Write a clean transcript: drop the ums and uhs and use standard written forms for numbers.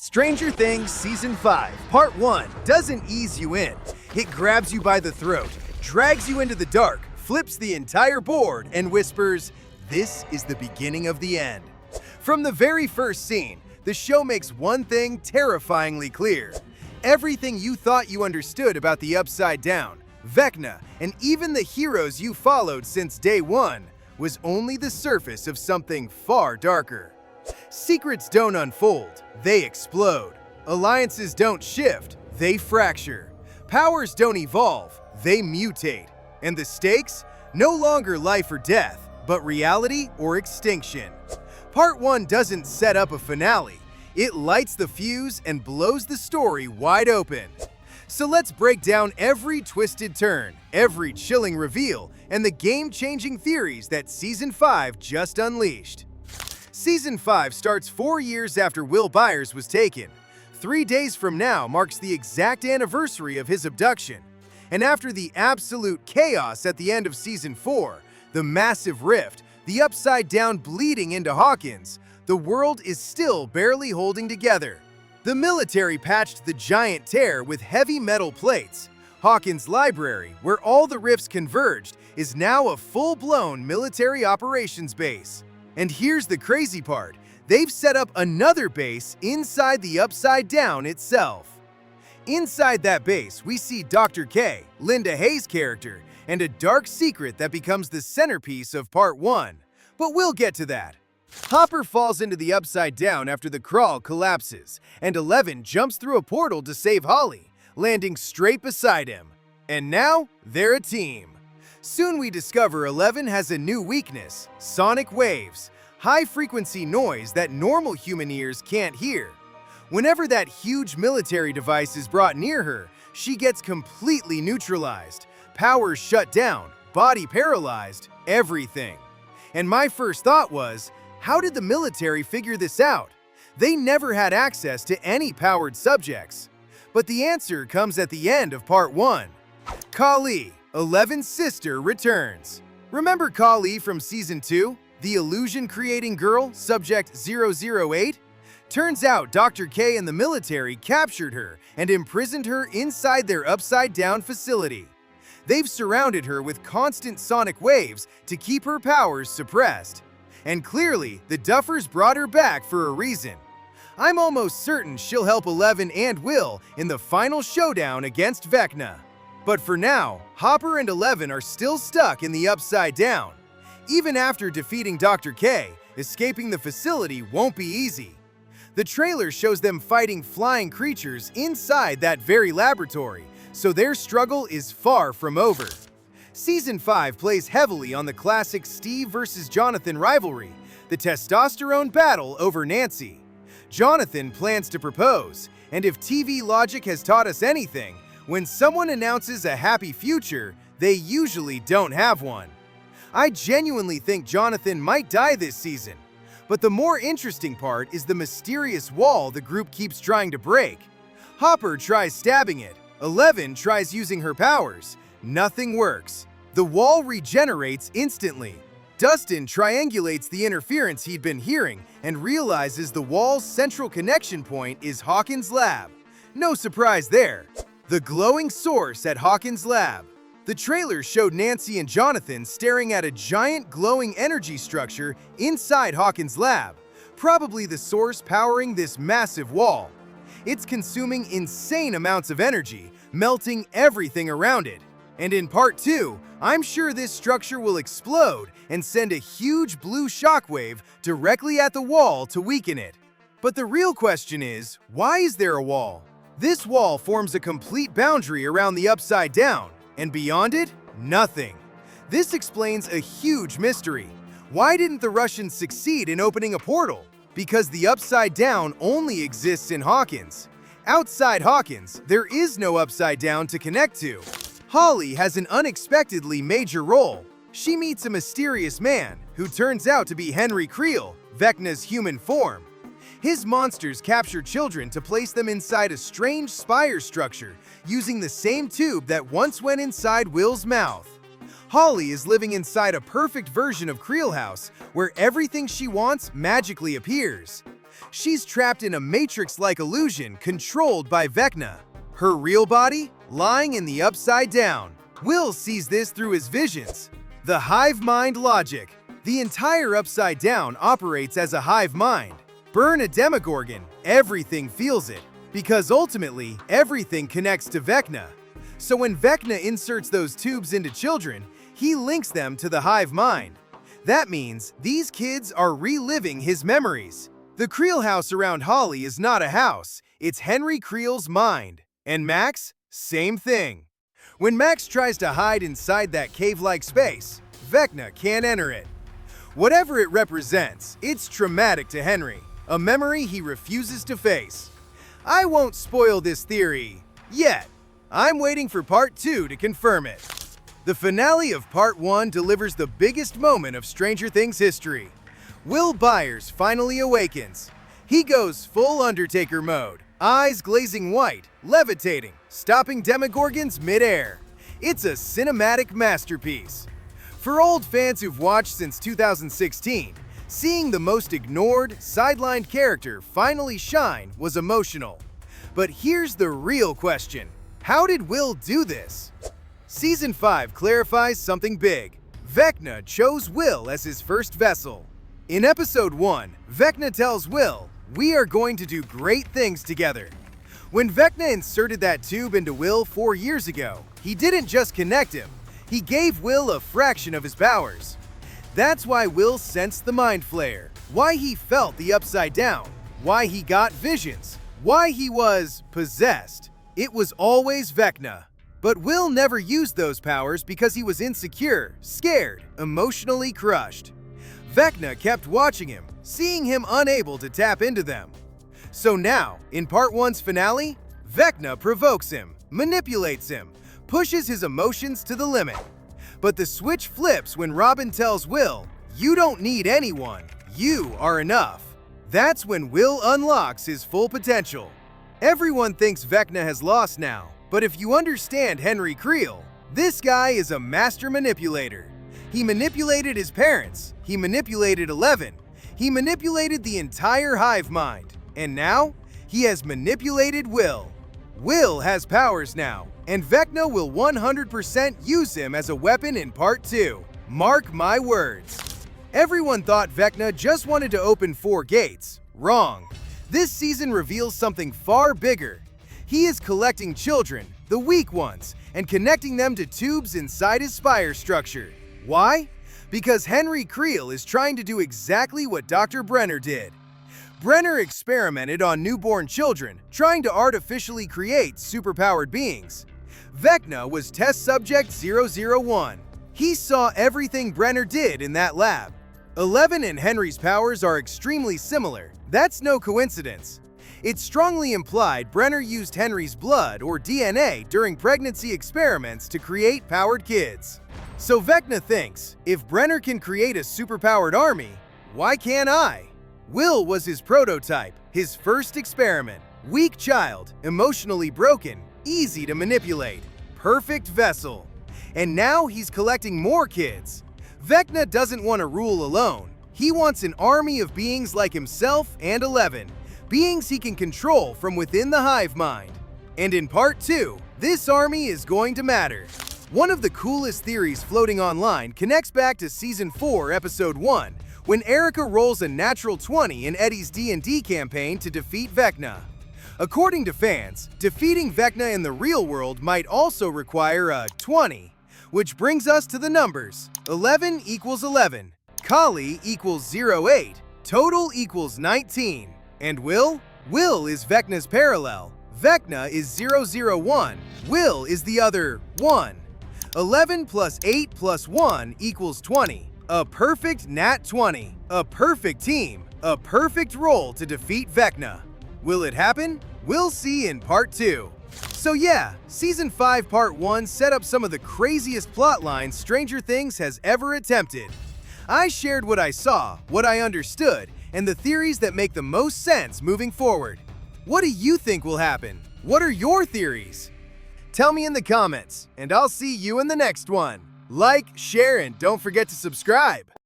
Stranger Things Season 5, Part 1 doesn't ease you in. It grabs you by the throat, drags you into the dark, flips the entire board, and whispers, "This is the beginning of the end." From the very first scene, the show makes one thing terrifyingly clear. Everything you thought you understood about the Upside Down, Vecna, and even the heroes you followed since day one was only the surface of something far darker. Secrets don't unfold, they explode. Alliances don't shift, they fracture. Powers don't evolve, they mutate. And the stakes? No longer life or death, but reality or extinction. Part 1 doesn't set up a finale. It lights the fuse and blows the story wide open. So let's break down every twisted turn, every chilling reveal, and the game-changing theories that Season 5 just unleashed. Season 5 starts 4 years after Will Byers was taken. 3 days from now marks the exact anniversary of his abduction. And after the absolute chaos at the end of Season 4, the massive rift, the Upside Down bleeding into Hawkins, the world is still barely holding together. The military patched the giant tear with heavy metal plates. Hawkins' library, where all the rifts converged, is now a full-blown military operations base. And here's the crazy part, they've set up another base inside the Upside Down itself. Inside that base, we see Dr. K, Linda Hayes' character, and a dark secret that becomes the centerpiece of Part 1. But we'll get to that. Hopper falls into the Upside Down after the crawl collapses, and Eleven jumps through a portal to save Holly, landing straight beside him. And now, they're a team. Soon we discover Eleven has a new weakness, sonic waves, high-frequency noise that normal human ears can't hear. Whenever that huge military device is brought near her, she gets completely neutralized, powers shut down, body paralyzed, everything. And my first thought was, how did the military figure this out? They never had access to any powered subjects. But the answer comes at the end of Part 1. Kali, Eleven's sister, returns. Remember Kali from Season 2? The illusion-creating girl, Subject 008? Turns out Dr. K and the military captured her and imprisoned her inside their Upside-Down facility. They've surrounded her with constant sonic waves to keep her powers suppressed. And clearly, the Duffers brought her back for a reason. I'm almost certain she'll help Eleven and Will in the final showdown against Vecna. But for now, Hopper and Eleven are still stuck in the Upside Down. Even after defeating Dr. K, escaping the facility won't be easy. The trailer shows them fighting flying creatures inside that very laboratory, so their struggle is far from over. Season 5 plays heavily on the classic Steve versus Jonathan rivalry, the testosterone battle over Nancy. Jonathan plans to propose, and if TV logic has taught us anything, when someone announces a happy future, they usually don't have one. I genuinely think Jonathan might die this season, but the more interesting part is the mysterious wall the group keeps trying to break. Hopper tries stabbing it, Eleven tries using her powers. Nothing works. The wall regenerates instantly. Dustin triangulates the interference he'd been hearing and realizes the wall's central connection point is Hawkins' lab. No surprise there. The glowing source at Hawkins' lab. The trailer showed Nancy and Jonathan staring at a giant glowing energy structure inside Hawkins' lab, probably the source powering this massive wall. It's consuming insane amounts of energy, melting everything around it. And in Part 2, I'm sure this structure will explode and send a huge blue shockwave directly at the wall to weaken it. But the real question is, why is there a wall? This wall forms a complete boundary around the Upside Down, and beyond it, nothing. This explains a huge mystery. Why didn't the Russians succeed in opening a portal? Because the Upside Down only exists in Hawkins. Outside Hawkins, there is no Upside Down to connect to. Holly has an unexpectedly major role. She meets a mysterious man who turns out to be Henry Creel, Vecna's human form. His monsters capture children to place them inside a strange spire structure using the same tube that once went inside Will's mouth. Holly is living inside a perfect version of Creel House where everything she wants magically appears. She's trapped in a Matrix-like illusion controlled by Vecna. Her real body lying in the Upside Down. Will sees this through his visions. The hive mind logic. The entire Upside Down operates as a hive mind. Burn a Demogorgon, everything feels it, because ultimately, everything connects to Vecna. So when Vecna inserts those tubes into children, he links them to the hive mind. That means these kids are reliving his memories. The Creel house around Holly is not a house, it's Henry Creel's mind. And Max? Same thing. When Max tries to hide inside that cave-like space, Vecna can't enter it. Whatever it represents, it's traumatic to Henry, a memory he refuses to face. I won't spoil this theory yet. I'm waiting for Part 2 to confirm it. The finale of Part 1 delivers the biggest moment of Stranger Things history. Will Byers finally awakens. He goes full Undertaker mode, eyes glazing white, levitating, stopping Demogorgons mid-air. It's a cinematic masterpiece. For old fans who've watched since 2016, seeing the most ignored, sidelined character finally shine was emotional. But here's the real question. How did Will do this? Season 5 clarifies something big. Vecna chose Will as his first vessel. In Episode 1, Vecna tells Will, "We are going to do great things together." When Vecna inserted that tube into Will 4 years ago, he didn't just connect him, he gave Will a fraction of his powers. That's why Will sensed the Mind Flayer, why he felt the Upside Down, why he got visions, why he was possessed. It was always Vecna. But Will never used those powers because he was insecure, scared, emotionally crushed. Vecna kept watching him, seeing him unable to tap into them. So now, in Part 1's finale, Vecna provokes him, manipulates him, pushes his emotions to the limit. But the switch flips when Robin tells Will, "You don't need anyone, you are enough." That's when Will unlocks his full potential. Everyone thinks Vecna has lost now, but if you understand Henry Creel, this guy is a master manipulator. He manipulated his parents, he manipulated Eleven, he manipulated the entire hive mind, and now he has manipulated Will. Will has powers now, and Vecna will 100% use him as a weapon in Part 2. Mark my words. Everyone thought Vecna just wanted to open 4 gates. Wrong. This season reveals something far bigger. He is collecting children, the weak ones, and connecting them to tubes inside his spire structure. Why? Because Henry Creel is trying to do exactly what Dr. Brenner did. Brenner experimented on newborn children, trying to artificially create superpowered beings. Vecna was test subject 001. He saw everything Brenner did in that lab. 11 and Henry's powers are extremely similar. That's no coincidence. It's strongly implied Brenner used Henry's blood or DNA during pregnancy experiments to create powered kids. So Vecna thinks, if Brenner can create a superpowered army, why can't I? Will was his prototype, his first experiment. Weak child, emotionally broken, easy to manipulate, perfect vessel. And now he's collecting more kids. Vecna doesn't want to rule alone. He wants an army of beings like himself and 11, beings he can control from within the hive mind. And in Part 2, this army is going to matter. One of the coolest theories floating online connects back to Season 4, Episode 1, when Erica rolls a natural 20 in Eddie's D&D campaign to defeat Vecna. According to fans, defeating Vecna in the real world might also require a 20, which brings us to the numbers. 11 equals 11, Kali equals 08, total equals 19. And Will? Will is Vecna's parallel. Vecna is 001, Will is the other 1. 11 plus 8 plus 1 equals 20. A perfect nat 20. A perfect team. A perfect roll to defeat Vecna. Will it happen? We'll see in Part 2. So yeah, Season 5 Part 1 set up some of the craziest plot lines Stranger Things has ever attempted. I shared what I saw, what I understood, and the theories that make the most sense moving forward. What do you think will happen? What are your theories? Tell me in the comments, and I'll see you in the next one. Like, share, and don't forget to subscribe.